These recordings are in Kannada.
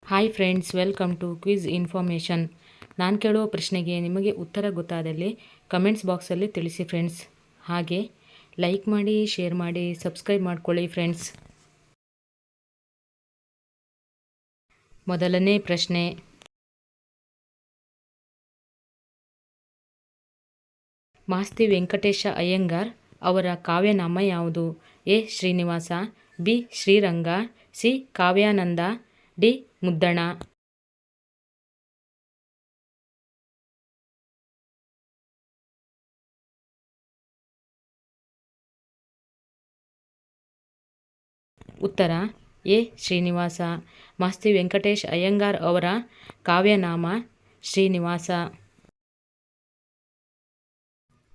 Hi friends, welcome to quiz information. ನಾನು ಕೇಳುವ ಪ್ರಶ್ನೆಗೆ ನಿಮಗೆ ಉತ್ತರ ಗೊತ್ತಾದಲ್ಲಿ ಕಮೆಂಟ್ಸ್ ಬಾಕ್ಸಲ್ಲಿ ತಿಳಿಸಿ ಫ್ರೆಂಡ್ಸ್. ಹಾಗೆ ಲೈಕ್ ಮಾಡಿ, ಶೇರ್ ಮಾಡಿ, ಸಬ್ಸ್ಕ್ರೈಬ್ ಮಾಡ್ಕೊಳ್ಳಿ ಫ್ರೆಂಡ್ಸ್. ಮೊದಲನೇ ಪ್ರಶ್ನೆ, ಮಾಸ್ತಿ ವೆಂಕಟೇಶ ಅಯ್ಯಂಗಾರ್ ಅವರ ಕಾವ್ಯನಾಮ ಯಾವುದು? A. Srinivasa, B. Shriranga, C. Kavyananda, D. Muddana. ಉತ್ತರ ಎ. ಶ್ರೀನಿವಾಸ. ಮಾಸ್ತಿ ವೆಂಕಟೇಶ್ ಅಯ್ಯಂಗಾರ್ ಅವರ ಕಾವ್ಯನಾಮ ಶ್ರೀನಿವಾಸ.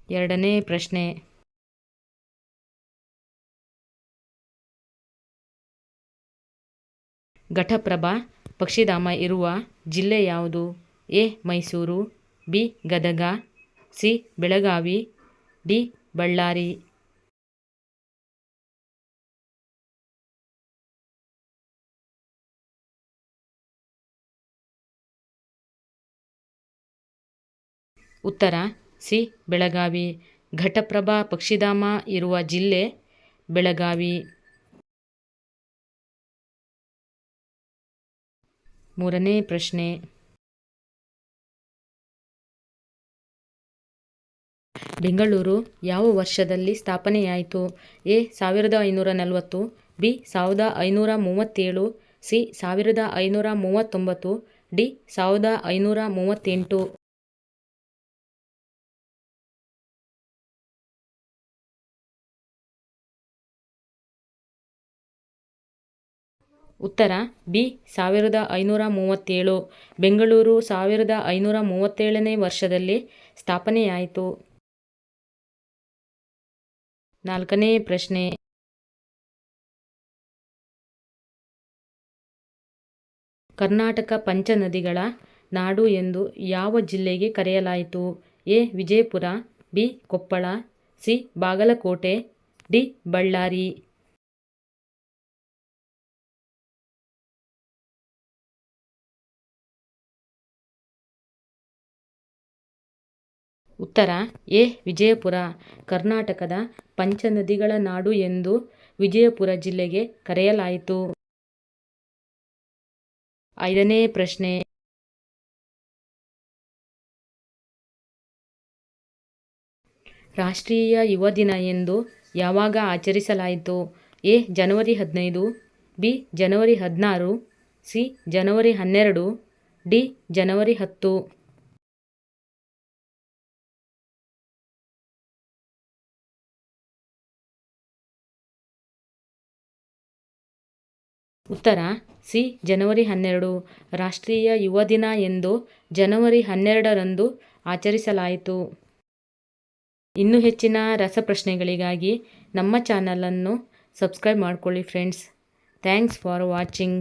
ಎರಡನೇ ಪ್ರಶ್ನೆ, ಘಟಪ್ರಭಾ ಪಕ್ಷಿಧಾಮ ಇರುವ ಜಿಲ್ಲೆ ಯಾವುದು? A. Mysuru, B. Gadag, C. Belagavi, D. Ballari. ಉತ್ತರ ಸಿ. ಬೆಳಗಾವಿ. ಘಟಪ್ರಭಾ ಪಕ್ಷಿಧಾಮ ಇರುವ ಜಿಲ್ಲೆ ಬೆಳಗಾವಿ. ಮೂರನೇ ಪ್ರಶ್ನೆ, ಬೆಂಗಳೂರು ಯಾವ ವರ್ಷದಲ್ಲಿ ಸ್ಥಾಪನೆಯಾಯಿತು? ಎ. 1540, ಬಿ. 1537, ಸಿ. 1539, ಡಿ. 1538. ಉತ್ತರ ಬಿ. 1537. ಬೆಂಗಳೂರು 1537ನೇ ವರ್ಷದಲ್ಲಿ ಸ್ಥಾಪನೆಯಾಯಿತು. ನಾಲ್ಕನೇ ಪ್ರಶ್ನೆ, ಕರ್ನಾಟಕ ಪಂಚನದಿಗಳ ನಾಡು ಎಂದು ಯಾವ ಜಿಲ್ಲೆಗೆ ಕರೆಯಲಾಯಿತು? A. Vijayapura, B. Koppal, C. Bagalkote, D. Ballari. ಉತ್ತರ ಎ. ವಿಜಯಪುರ. ಕರ್ನಾಟಕದ ಪಂಚನದಿಗಳ ನಾಡು ಎಂದು ವಿಜಯಪುರ ಜಿಲ್ಲೆಗೆ ಕರೆಯಲಾಯಿತು. ಐದನೇ ಪ್ರಶ್ನೆ, ರಾಷ್ಟ್ರೀಯ ಯುವ ದಿನ ಎಂದು ಯಾವಾಗ ಆಚರಿಸಲಾಯಿತು? ಎ. ಜನವರಿ 15, ಬಿ. ಜನವರಿ 16, ಸಿ. ಜನವರಿ 12, ಡಿ. ಜನವರಿ 10. ಉತ್ತರ ಸಿ. ಜನವರಿ 12. ರಾಷ್ಟ್ರೀಯ ಯುವ ದಿನ ಎಂದು ಜನವರಿ 12ರಂದು ಆಚರಿಸಲಾಯಿತು. ಇನ್ನೂ ಹೆಚ್ಚಿನ ರಸಪ್ರಶ್ನೆಗಳಿಗಾಗಿ ನಮ್ಮ ಚಾನಲನ್ನು ಸಬ್ಸ್ಕ್ರೈಬ್ ಮಾಡ್ಕೊಳ್ಳಿ ಫ್ರೆಂಡ್ಸ್. Thanks for watching.